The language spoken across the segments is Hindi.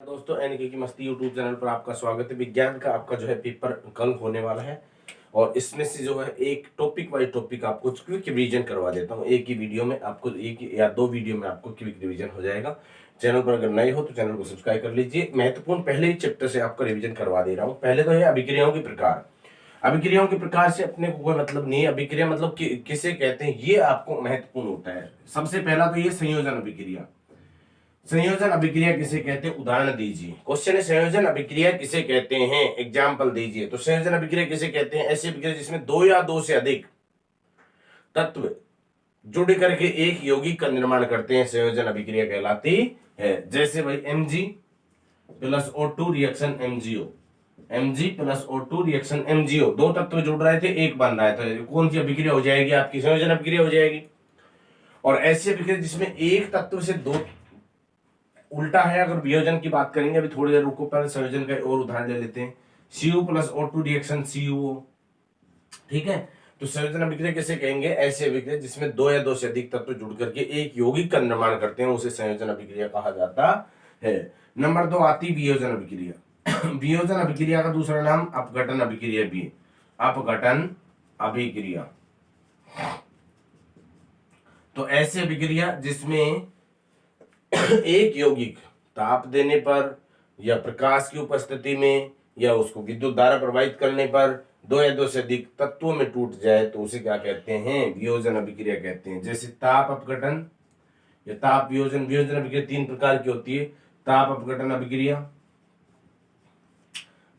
दोस्तों एनके की मस्ती यूट्यूब चैनल पर आपका स्वागत है। विज्ञान का आपका जो है पेपर कल होने वाला है और इसमें से जो है एक टॉपिक वाइज टॉपिक आपको क्विक रिवीजन करवा देता हूँ। एक ही वीडियो में आपको एक या दो वीडियो में आपको क्विक रिवीजन हो जाएगा। चैनल पर अगर नए हो तो चैनल को सब्सक्राइब कर लीजिए। महत्वपूर्ण पहले ही चैप्टर से आपका रिविजन करवा दे रहा हूँ। पहले तो है अभिक्रियाओं के प्रकार। अभिक्रियाओं के प्रकार से अपने को कोई मतलब नहीं है। अभिक्रिया मतलब किसे कहते हैं ये आपको महत्वपूर्ण होता है। सबसे पहला तो ये संयोजन अभिक्रिया। संयोजन अभिक्रिया किसे कहते हैं, उदाहरण दीजिए। क्वेश्चन है संयोजन अभिक्रिया किसे कहते हैं, एग्जाम्पल दीजिए। तो संयोजन अभिक्रिया किसे कहते हैं, ऐसी अभिक्रिया जिसमें दो या दो से अधिक तत्व जुड़ करके एक यौगिक का निर्माण करते हैं, संयोजन अभिक्रिया कहलाती है। जैसे भाई Mg plus O2 reaction MgO, Mg plus O2 reaction MgO, दो तत्व जुड़ रहे थे एक बन रहा है, तो कौन सी अभिक्रिया हो जाएगी, आपकी संयोजन अभिक्रिया हो जाएगी। और ऐसी अभिक्रिया जिसमें एक तत्व से दो, उल्टा है अगर वियोजन की बात करेंगे, अभी थोड़ी देर रुको, पहले संयोजन का और उदाहरण ले लेते हैं। Cu plus O2 reaction CuO, ठीक है। तो संयोजन अभिक्रिया किसे कहेंगे, ऐसी अभिक्रिया जिसमें दो या दो से अधिक तत्व जुड़ करके एक यौगिक का निर्माण करते हैं, उसे संयोजन अभिक्रिया कहा जाता है। नंबर 2 आती वियोजन अभिक्रिया। वियोजन अभिक्रिया का दूसरा नाम अपघटन अभिक्रिया भी है। अपघटन अभिक्रिया तो ऐसी अभिक्रिया जिसमें एक यौगिक ताप देने पर या प्रकाश की उपस्थिति में या उसको विद्युत धारा प्रवाहित करने पर दो या दो से अधिक तत्वों में टूट जाए तो उसे क्या कहते हैं, वियोजन अभिक्रिया कहते हैं। जैसे ताप अपघटन या ताप वियोजन। वियोजन अभिक्रिया तीन प्रकार की होती है, ताप अपघटन अभिक्रिया,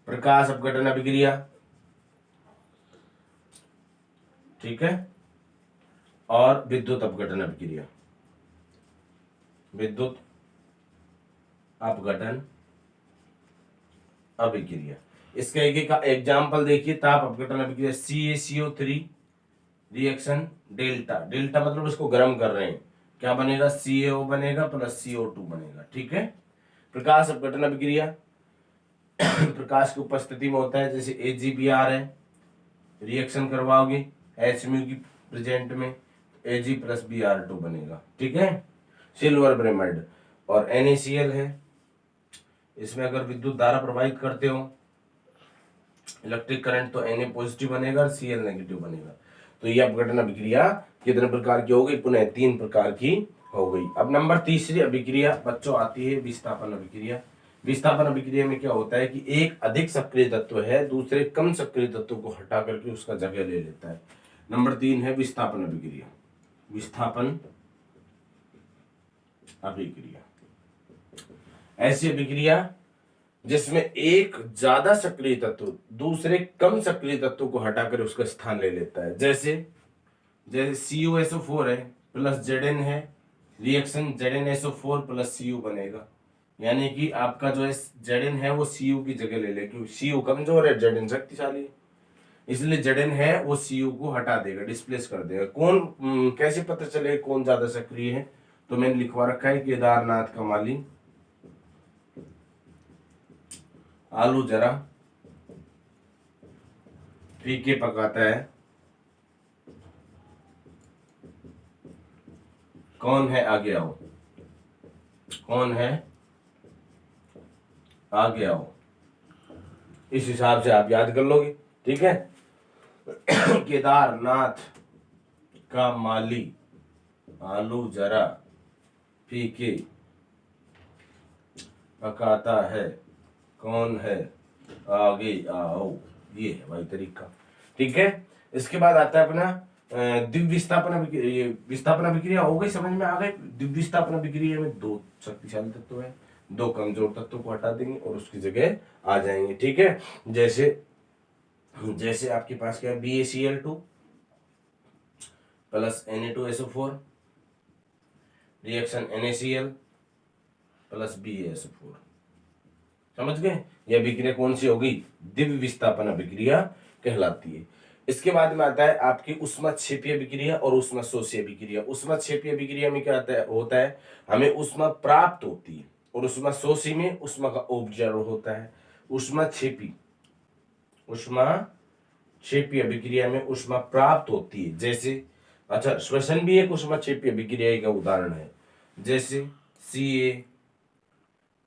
प्रकाश अपघटन अभिक्रिया, ठीक है, और विद्युत अपघटन अभिक्रिया। विद्युत अपघटन अभिक्रिया, इसका एक एक एग्जाम्पल देखिए। ताप अपघटन अभिक्रिया CaCO3 रिएक्शन डेल्टा, डेल्टा मतलब इसको गर्म कर रहे हैं, क्या बनेगा, CaO बनेगा प्लस CO2 बनेगा, ठीक है। प्रकाश अपघटन अभिक्रिया प्रकाश की उपस्थिति में होता है, जैसे AgBr है, रिएक्शन करवाओगे HMu की प्रेजेंट में, Ag प्लस Br2 बनेगा, ठीक है। सिल्वर ब्रोमाइड और NaCl है, इसमें अगर विद्युत धारा प्रवाहित करते हो इलेक्ट्रिक करंट तो Na पॉजिटिव बनेगा और Cl नेगेटिव बनेगा। तो ये अपघटन अभिक्रिया कितने प्रकार की हो गई, पुनः तीन प्रकार की हो गई। अब नंबर तीसरी अभिक्रिया बच्चों आती है विस्थापन अभिक्रिया। विस्थापन अभिक्रिया में क्या होता है कि एक अधिक सक्रिय तत्व है दूसरे कम सक्रिय तत्व को हटा करके उसका जगह ले लेता है। नंबर 3 है विस्थापन अभिक्रिया। विस्थापन अभिक्रिया ऐसी अभिक्रिया जिसमें एक ज्यादा सक्रिय तत्व दूसरे कम सक्रिय तत्व को हटाकर उसका स्थान ले लेता है। जैसे CuSO4 है प्लस Zn है, रिएक्शन ZnSO4 प्लस Cu बनेगा, यानी कि आपका जो है Zn है वो Cu की जगह ले ले, क्योंकि Cu कमजोर है, Zn शक्तिशाली है, इसलिए Zn है वो Cu को हटा देगा, डिस्प्लेस कर देगा। कौन कैसे पता चले कौन ज्यादा सक्रिय है, तो मैंने लिखवा रखा है केदारनाथ का माली, आलू जरा फीके पकाता है, कौन है आगे आओ, कौन है आगे आओ, इस हिसाब से आप याद कर लोगे, ठीक है। केदारनाथ का माली आलू जरा फीके पकाता है, कौन है आगे आओ, ये है भाई तरीका, ठीक है। इसके बाद आता है अपना द्वितीय विस्थापन अभिक्रिया। विस्थापन अभिक्रिया हो गई, समझ में आ गई। द्वितीय विस्थापन अभिक्रिया में दो शक्तिशाली तत्व है, दो कमजोर तत्व को हटा देंगे और उसकी जगह आ जाएंगे, ठीक है। जैसे आपके पास क्या है, BaCl2 plus Na2SO4 reaction NaCl plus BaSO4, समझ गए। यह अभिक्रिया कौन सी होगी, द्वितीय विस्थापन अभिक्रिया कहलाती है। इसके बाद में आता है आपकी ऊष्माक्षेपीय अभिक्रिया और ऊष्माशोषी अभिक्रिया। ऊष्माक्षेपीय अभिक्रिया में क्या होता है, हमें ऊष्मा प्राप्त होती है, और ऊष्माशोषी में ऊष्मा का ऑब्जर्व होता है। ऊष्माक्षेपीय अभिक्रिया में ऊष्मा प्राप्त होती है, जैसे अच्छा श्वसन भी एक ऊष्माक्षेपीय अभिक्रिया का उदाहरण है, जैसे Ca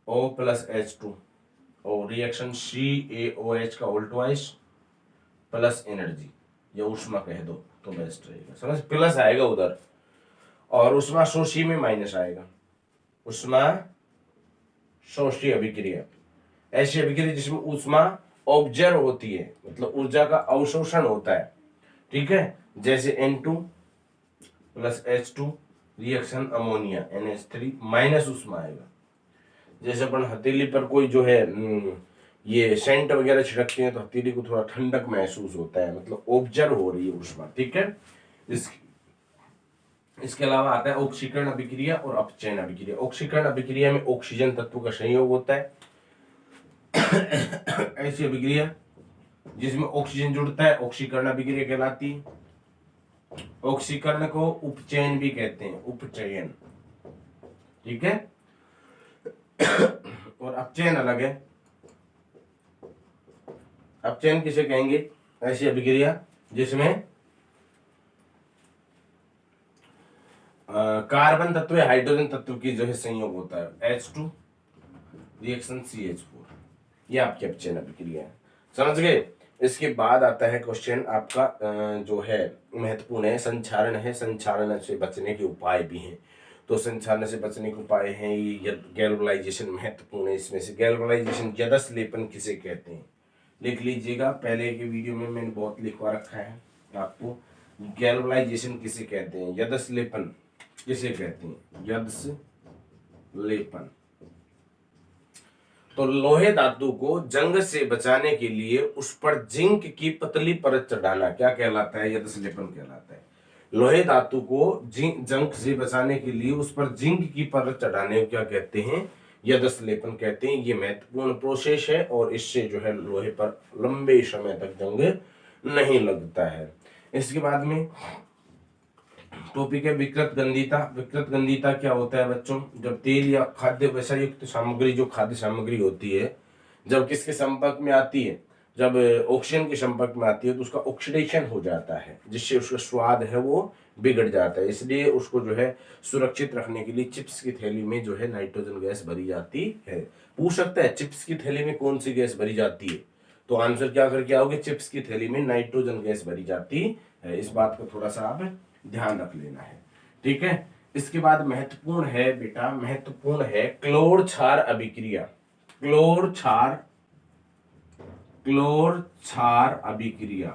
O प्लस H2 और रिएक्शन CaOH का उल्टवाइस प्लस एनर्जी या ऊष्मा कह दो तो बेस्ट रहेगा, समझ। प्लस आएगा उधर और ऊष्मा शोषी में माइनस आएगा। ऊष्मा शोषी अभिक्रिया ऐसी अभिक्रिया जिसमें ऊष्मा ऑब्जर्व होती है, मतलब ऊर्जा का अवशोषण होता है, ठीक है। जैसे N2 plus H2 reaction ammonia NH3 minus ऊष्मा आएगा। जैसे अपन हथेली पर कोई जो है ये सेंट वगैरह छिड़कते हैं तो हथेली को थोड़ा ठंडक महसूस होता है, मतलब ऑब्जर्व हो रही है ऊष्मा, ठीक है। इसके अलावा आता है ऑक्सीकरण अभिक्रिया और अपचयन अभिक्रिया। ऑक्सीकरण अभिक्रिया में ऑक्सीजन तत्व का संयोग होता है। ऐसी अभिक्रिया जिसमें ऑक्सीजन जुड़ता है ऑक्सीकरण अभिक्रिया कहलाती है। ऑक्सीकरण को उपचयन भी कहते हैं, उपचयन, ठीक है। और अपचयन अलग है। अपचयन किसे कहेंगे? ऐसी अभिक्रिया जिसमें कार्बन तत्व या हाइड्रोजन तत्व की जो है संयोग होता है, H2 रिएक्शन CH4, ये आपकी अपचयन अभिक्रिया है, समझ गए। इसके बाद आता है क्वेश्चन आपका जो है महत्वपूर्ण है, संक्षारण है। संक्षारण से बचने के उपाय भी हैं। तो संक्षारण से बचने के उपाय हैं ये गैल्वेनाइजेशन महत्वपूर्ण है। इसमें से गैल्वेनाइजेशन यदस लेपन किसे कहते हैं, लिख लीजिएगा। पहले के वीडियो में मैंने बहुत लिखवा रखा है आपको। गैल्वेनाइजेशन किसे कहते हैं, यदस लेपन किसे कहते हैं, यदस लेपन। तो लोहे धातु को जंग से बचाने के लिए उस पर जिंक की पतली परत चढ़ाना क्या कहलाता है, यदस लेपन कहलाता है। लोहे धातु को जंग से बचाने के लिए उस पर जिंक की परत चढ़ाने को क्या कहते हैं, यदस लेपन कहते हैं। ये महत्वपूर्ण प्रोसेस है और इससे जो है लोहे पर लंबे समय तक जंग नहीं लगता है। इसके बाद में टॉपिक है विकृत गंधिता। विकृत गंधिता क्या होता है बच्चों, जब तेल या खाद्य वसा युक्त सामग्री, जो खाद्य सामग्री होती है, जब किसके संपर्क में आती है, जब ऑक्सीजन के संपर्क में आती है तो उसका ऑक्सीडेशन हो जाता है, जिससे उसका स्वाद है वो बिगड़ जाता है। इसलिए उसको जो है सुरक्षित रखने के लिए चिप्स की थैली में जो है नाइट्रोजन गैस भरी जाती है। पूछ सकता है चिप्स की थैली में कौन सी गैस भरी जाती है, तो आंसर क्या करके आओगे, चिप्स की थैली में नाइट्रोजन गैस भरी जाती है। इस बात को थोड़ा सा आप ध्यान रख लेना है, ठीक है। इसके बाद महत्वपूर्ण है बेटा, महत्वपूर्ण है क्लोर क्षार अभिक्रिया। क्लोर क्षार अभिक्रिया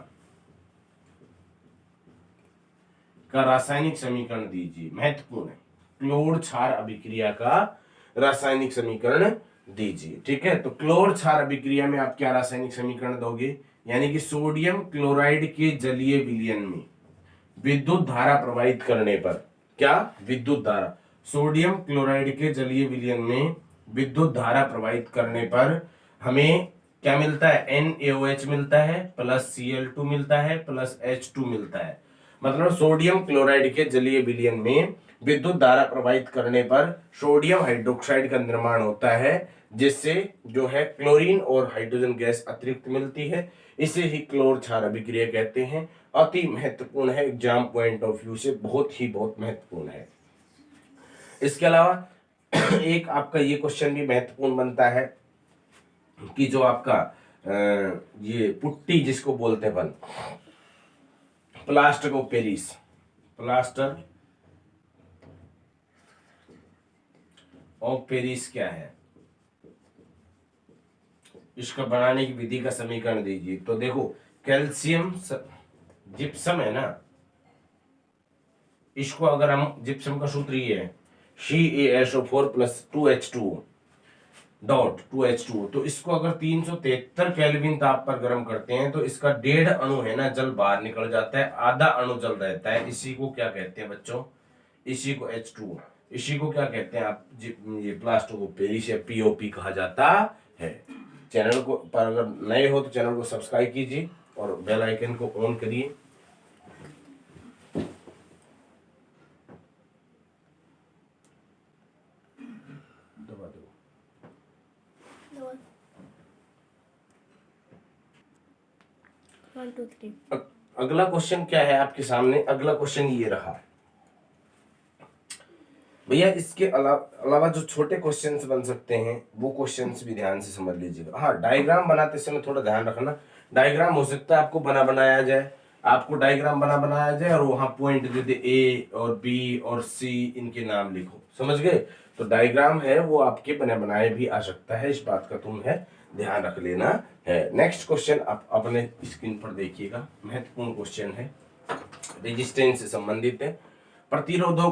का रासायनिक समीकरण दीजिए। महत्वपूर्ण है, क्लोर क्षार अभिक्रिया का रासायनिक समीकरण दीजिए, ठीक है। तो क्लोर क्षार अभिक्रिया में आप क्या रासायनिक समीकरण दोगे, यानी कि सोडियम क्लोराइड के जलीय विलयन में विद्युत धारा प्रवाहित करने पर, क्या विद्युत धारा, सोडियम क्लोराइड के जलीय विलयन में विद्युत धारा प्रवाहित करने पर हमें क्या मिलता है, NaOH मिलता है प्लस Cl2 मिलता है प्लस H2 मिलता है। मतलब सोडियम क्लोराइड के जलीय विलयन में विद्युत धारा प्रवाहित करने पर सोडियम हाइड्रोक्साइड का निर्माण होता है, जिससे जो है क्लोरीन और हाइड्रोजन गैस अतिरिक्त मिलती है। इसे ही क्लोर क्षार अभिक्रिया कहते हैं। अति महत्वपूर्ण है, एग्जाम पॉइंट ऑफ व्यू से बहुत महत्वपूर्ण है। इसके अलावा एक आपका ये क्वेश्चन भी महत्वपूर्ण बनता है कि जो आपका ये पुट्टी जिसको बोलते हैं अपन, plaster of Paris, plaster of Paris क्या है, इसका बनाने की विधि का समीकरण दीजिए। तो देखो कैल्शियम जिप्सम है ना, इसको अगर हम, जिप्सम का सूत्र ये है CaSO4 plus 2H2 dot 2H2, तो इसको अगर 373 केल्विन ताप पर गर्म करते हैं तो इसका 1.5 अणु है ना जल बाहर निकल जाता है, आधा अणु जल रहता है। इसी को क्या कहते हैं बच्चों, इसी को H2, इसी को क्या कहते हैं आप, ये प्लास्टर ऑफ पेरिस या POP कहा जाता है। चैनल को पर अगर नए हो तो चैनल को सब्सक्राइब कीजिए और बेल आइकन को ऑन करिए। अगला क्वेश्चन क्या है आपके सामने, अगला क्वेश्चन ये रहा, भैया इसके अलावा जो छोटे क्वेश्चंस बन सकते हैं वो क्वेश्चंस भी ध्यान से समझ लीजिएगा। हाँ, डायग्राम बनाते समय थोड़ा ध्यान रखना, डायग्राम हो सकता है आपको बनाया जाए, आपको डायग्राम बनाया जाए और वहां पॉइंट दे दे ए और बी और सी, इनके नाम लिखो, समझ गए। तो डायग्राम है वो आपके बनाए भी आ सकता है, इस बात का तुम्हें ध्यान रख लेना है। नेक्स्ट क्वेश्चन आप अपने स्क्रीन पर देखिएगा, महत्वपूर्ण क्वेश्चन है, रेजिस्टेंस से संबंधित है। प्रतिरोधों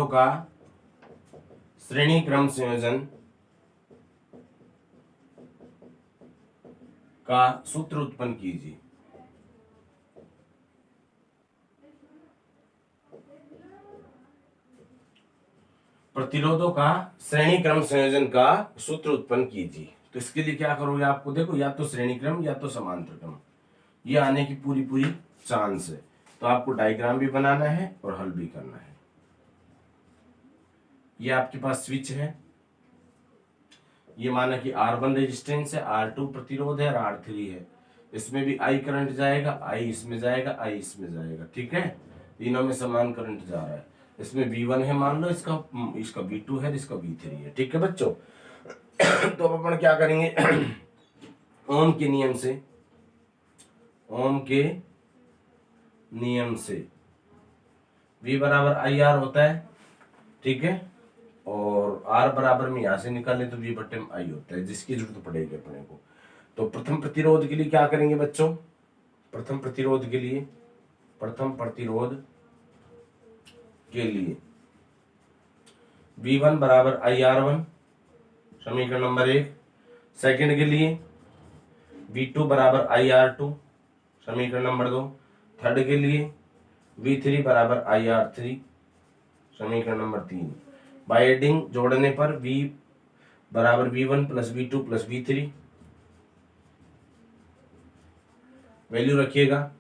का श्रेणी क्रम संयोजन का सूत्र उत्पन्न कीजिए। प्रतिरोधों का श्रेणी क्रम संयोजन का सूत्र उत्पन्न कीजिए। तो इसके लिए क्या करोगे, आपको देखो या तो श्रेणी क्रम या तो समांतर क्रम, ये आने की पूरी चांस है। तो आपको डायग्राम भी बनाना है और हल भी करना है। ये आपके पास स्विच है, ये माना कि R1 रेजिस्टेंस है, R2 प्रतिरोध है और R3 है। इसमें भी I करंट जाएगा, I इसमें जाएगा, I इसमें जाएगा, ठीक है, तीनों में समान करंट जा रहा है। इसमें V1 है मान लो, इसका V2 है, इसका V3 है, ठीक है बच्चों। तो अब अपन क्या करेंगे, ओम के नियम से V बराबर IR होता है, ठीक है, और R बराबर में यहां से निकाले तो V बटे I होता है, जिसकी जरूरत पड़ेगी अपने को। तो प्रथम प्रतिरोध के लिए क्या करेंगे बच्चों, प्रथम प्रतिरोध के लिए V1 बराबर IR1, समीकरण नंबर 1। सेकंड के लिए V2 बराबर IR2, समीकरण नंबर 2। थर्ड के लिए V3 बराबर IR3, समीकरण नंबर 3। बाय एडिंग, जोड़ने पर V बराबर V1 plus V2 plus V3, value रखिएगा।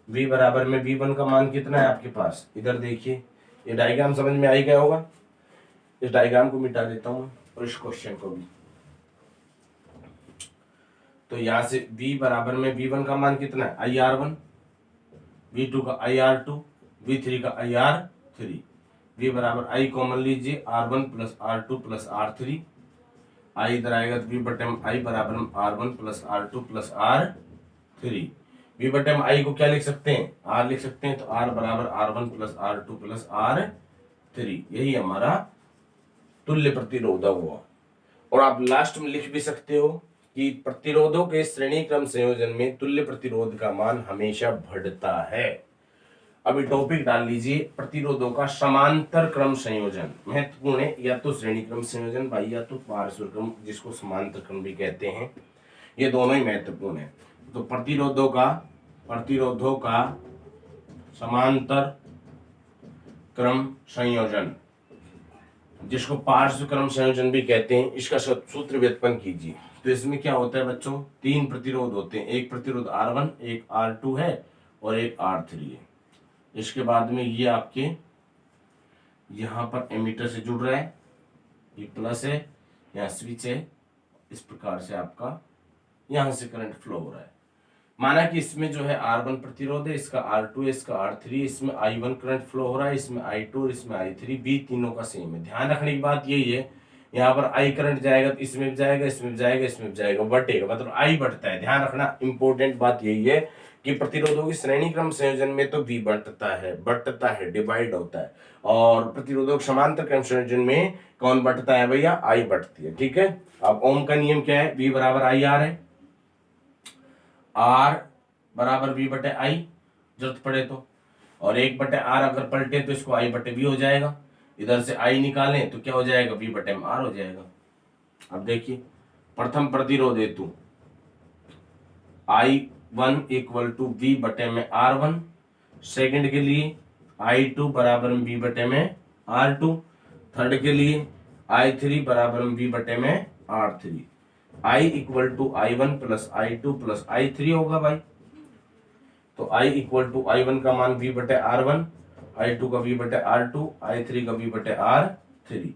V बराबर में V1 का मान कितना है आपके पास, इधर देखिए, ये डायग्राम समझ में आ ही गया होगा। इस डायग्राम को मिटा देता हूं और इस क्वेश्चन को भी। तो यहां से V बराबर में V1 का मान कितना है, IR1, V2 का IR2, V3 का IR3। V बराबर I कॉमन लीजिए, R1 plus R2 plus R3, I इधर आएगा तो V बटे I बराबर R1 plus R2 plus R3। V बटे I को क्या लिख सकते हैं, R लिख सकते हैं, तो R बराबर R1 plus R2 plus R3, यही हमारा तुल्य प्रतिरोध हुआ। और आप लास्ट में लिख भी सकते हो कि प्रतिरोधों के श्रेणी क्रम संयोजन में तुल्य प्रतिरोध का मान हमेशा बढ़ता है। अभी टॉपिक डाल लीजिए, प्रतिरोधों का समांतर क्रम संयोजन महत्वपूर्ण है, या तो श्रेणी क्रम संयोजन भाई, या तो पार्श्व क्रम, जिसको समांतर क्रम भी कहते हैं, ये दोनों ही महत्वपूर्ण है। तो प्रतिरोधों का समांतर क्रम संयोजन, जिसको पार्श्व क्रम संयोजन भी कहते हैं, इसका सूत्र व्युत्पन्न कीजिए। तो इसमें क्या होता है बच्चों, तीन प्रतिरोध होते हैं, एक प्रतिरोध R1, एक R2 है और एक R3 है। इसके बाद में ये आपके यहां पर एमीटर से जुड़ रहा है, ये प्लस है, यहाँ स्विच है, इस प्रकार से आपका यहां से करंट फ्लो हो रहा है। माना कि इसमें जो है R1 प्रतिरोध है, इसका R2 है, इसका R3, इसमें I1 करंट फ्लो हो रहा है, इसमें I2 और इसमें I3, B तीनों का सेम है। ध्यान रखने की बात यही है, यहाँ पर I करंट जाएगा तो इसमें भी जाएगा, इसमें भी जाएगा, इसमें भी जाएगा, बढ़ेगा, मतलब I बढ़ता है। ध्यान रखना, इंपॉर्टेंट बात यही है कि प्रतिरोधों की श्रेणी क्रम संयोजन में तो V बढ़ता है, डिवाइड होता है, और प्रतिरोधों के समांतर क्रम संयोजन में कौन बढ़ता है भैया, I बढ़ती है, ठीक है। अब ओम का नियम क्या है, V बराबर IR है, R बराबर V बटे I जरूरत पड़े तो, और 1 बटे R अगर पलटे तो इसको I बटे V हो जाएगा। इधर से I निकालें तो क्या हो जाएगा, V बटे R हो जाएगा। अब देखिए, प्रथम प्रतिरोध हेतु I1 इक्वल टू V बटे में R1, सेकंड के लिए I2 बराबर में V बटे में R2, थर्ड के लिए I3 बराबर में V बटे में R3। I equal to I1 plus I2 plus I3 होगा भाई। तो I इक्वल टू I1 का मान V बटे R1, I2 का V बटे R2, I3 का V बटे R3।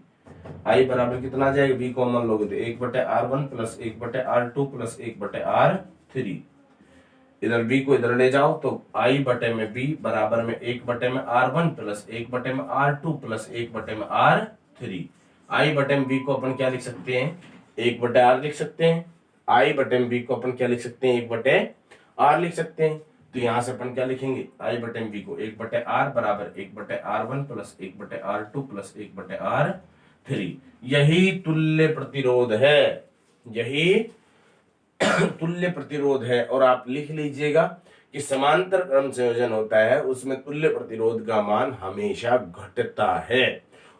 I बराबर कितना आ जाएगा, V कॉमन लोगे तो 1 बटे R1 प्लस 1 बटे R2 प्लस 1 बटे R3। इधर b को इधर ले जाओ तो i बटे में b बराबर में 1 बटे में r1 प्लस 1 बटे में r2 प्लस 1 बटे में r3। i बटे में b को अपन क्या लिख सकते हैं, 1 बटे r लिख सकते हैं। i बटे में b को अपन क्या लिख सकते हैं, 1 बटे r लिख सकते हैं। तो यहां से अपन क्या लिखेंगे, i बटे में b को 1 बटे r बराबर 1 बटे r1 प्लस 1 बटे r2 प्लस 1 बटे r3। यही तुल्य प्रतिरोध है, यही तुल्य प्रतिरोध है। और आप लिख लीजिएगा कि समांतर क्रम संयोजन होता है उसमें तुल्य प्रतिरोध का मान हमेशा घटता है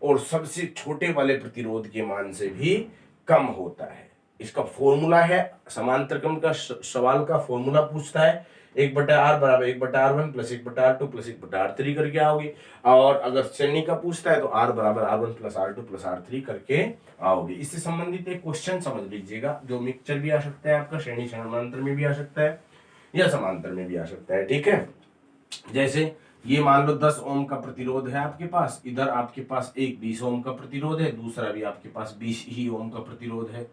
और सबसे छोटे वाले प्रतिरोध के मान से भी कम होता है। इसका फॉर्मूला है, समांतर क्रम का सवाल का फॉर्मूला पूछता है 1 बटे r बराबर 1 बटे r1 प्लस 1 बटे r2 प्लस 1 बटे r3 करके आओगे। और अगर श्रेणी का पूछता है तो r बराबर r1 plus r2 plus r3 करके आओगे। इससे संबंधित एक क्वेश्चन समझ लीजिएगा, जो मिक्सचर भी आ सकता है आपका, श्रेणी समांतर में भी आ सकता है या समांतर में भी आ सकता है। ठीक है, जैसे ये मान लो 10 ओम का प्रतिरोध है आपके पास, इधर आपके पास एक 20 ओम का प्रतिरोध है, दूसरा भी आपके पास 20 ही ओम का प्रतिरोध है।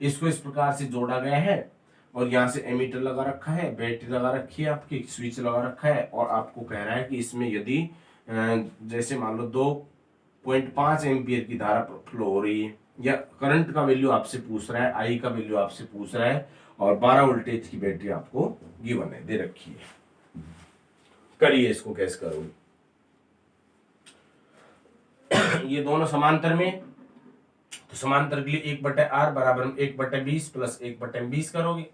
इसको इस प्रकार से जोड़ा गया है और यहाँ से एमीटर लगा रखा है, बैटरी लगा रखी है, आपकी स्विच लगा रखा है और आपको कह रहा है कि इसमें यदि जैसे मान लो 2.5 एम्पियर की धारा फ्लो हो रही है या करंट का वैल्यू आपसे पूछ रहा है, आई का वैल्यू आपसे पूछ रहा है और 12 वोल्टेज की बैटरी आपको गिवन है, दे रखी है। करिए इसको कैसे करोगे। ये दोनों समांतर में, तो समांतर के लिए 1 बटे r बराबर 1 बटे 20 प्लस 1 बटे 20 करोगे।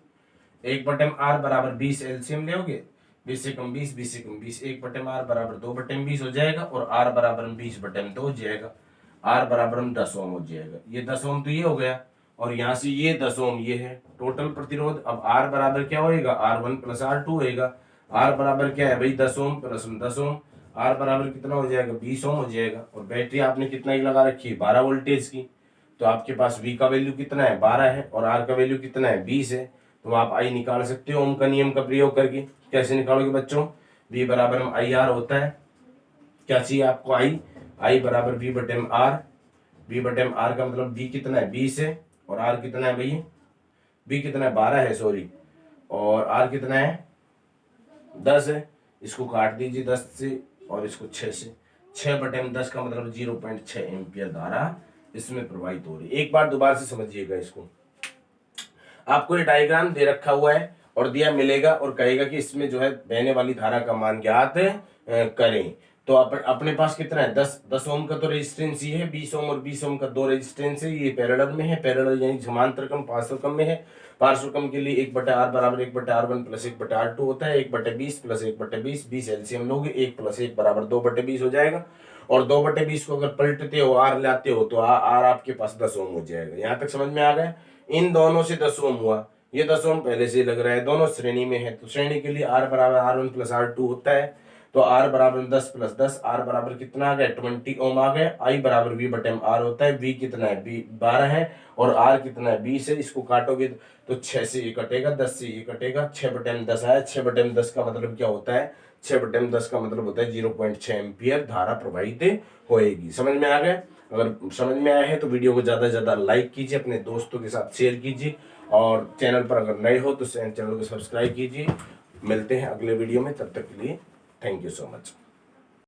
1 बटे r बराबर 20 एलसीएम लोगे, 20 से कम 20, 20 से कम 20, 1 बटे r बराबर 2 बटे 20 हो जाएगा और r बराबर 20 बटे 2 हो जाएगा। r बराबर 10 ओम हो जाएगा। ये 10 ओम तो ये हो गया और यहाँ से ये 10 ओम ये है टोटल प्रतिरोध। अब r बराबर क्या होएगा, r1 प्लस r2 होएगा। r बराबर क्या है भाई 10 ओम प्लस 10 ओम, r बराबर कितना हो जाएगा 20 ओम हो जाएगा। और बैटरी आपने कितना ही लगा रखी है 12 वोल्टेज की, तो आपके पास V का वैल्यू कितना है 12 है और R का वैल्यू कितना है 20 है। तो आप I निकाल सकते हो ओम का नियम का प्रयोग करके। कैसे निकालोगे बच्चों, V बराबर में IR होता है, क्या चाहिए आपको I बराबर V बटे में R। V बटे में R का मतलब V कितना है 20 है और R कितना है भैया, V कितना है 12 है सॉरी, और R कितना है 10 है। इसको काट दीजिए 10 से और इसको 6 से, 6 बटे में 10 का मतलब 0.6 एम्पियर धारा इसमें प्रवाहित हो रही है। एक बार दोबारा से समझिएगा इसको। आपको ये डायग्राम दे रखा हुआ है और दिया मिलेगा और कहेगा कि इसमें जो है बहने वाली धारा का मान ज्ञात करें। तो अपने पास कितना है 10 ओम का तो रेजिस्टेंस ये है, 20 ओम और 20 ओम का 2 रेजिस्टेंस है, ये पैरेलल में है, पैरेलल यानी समांतर क्रम पार्श्व क्रम में है। पार्श्व क्रम के लिए 1 बटे r बराबर 1 बटे r1 प्लस 1 बटे r2 होता है। 1 बटे 20 प्लस 1 बटे 20, 20 एलसीएम लोगे, 1 प्लस 1 बराबर 2 बटे 20 हो जाएगा। और 2 बटे 20 को अगर पलटते हो r लाते हो तो r आपके पास 10 ओम हो जाएगा। यहाँ तक समझ में आ गया। इन दोनों से 10 ओम हुआ, ये 10 ओम पहले से लग रहा है, दोनों श्रेणी में है। तो श्रेणी के लिए r बराबर r1 प्लस r2 होता है, तो r बराबर 10 प्लस 10, r बराबर कितना आ गया 20 ओम आ गया। I बराबर v बटे r होता है, v कितना है 12 है और r कितना है 20 है। इसको काटोगे तो 6 से ये कटेगा, 10 से ये कटेगा, 6 बटे 10 आया। 6 बटे 10 का मतलब क्या होता है, 6 बटे 10 का मतलब होता है 0.6 एम्पियर धारा प्रवाहित होएगी। समझ में आ गया। अगर समझ में आया है तो वीडियो को ज़्यादा से ज़्यादा लाइक कीजिए, अपने दोस्तों के साथ शेयर कीजिए और चैनल पर अगर नए हो तो चैनल को सब्सक्राइब कीजिए। मिलते हैं अगले वीडियो में, तब तक के लिए थैंक यू सो मच।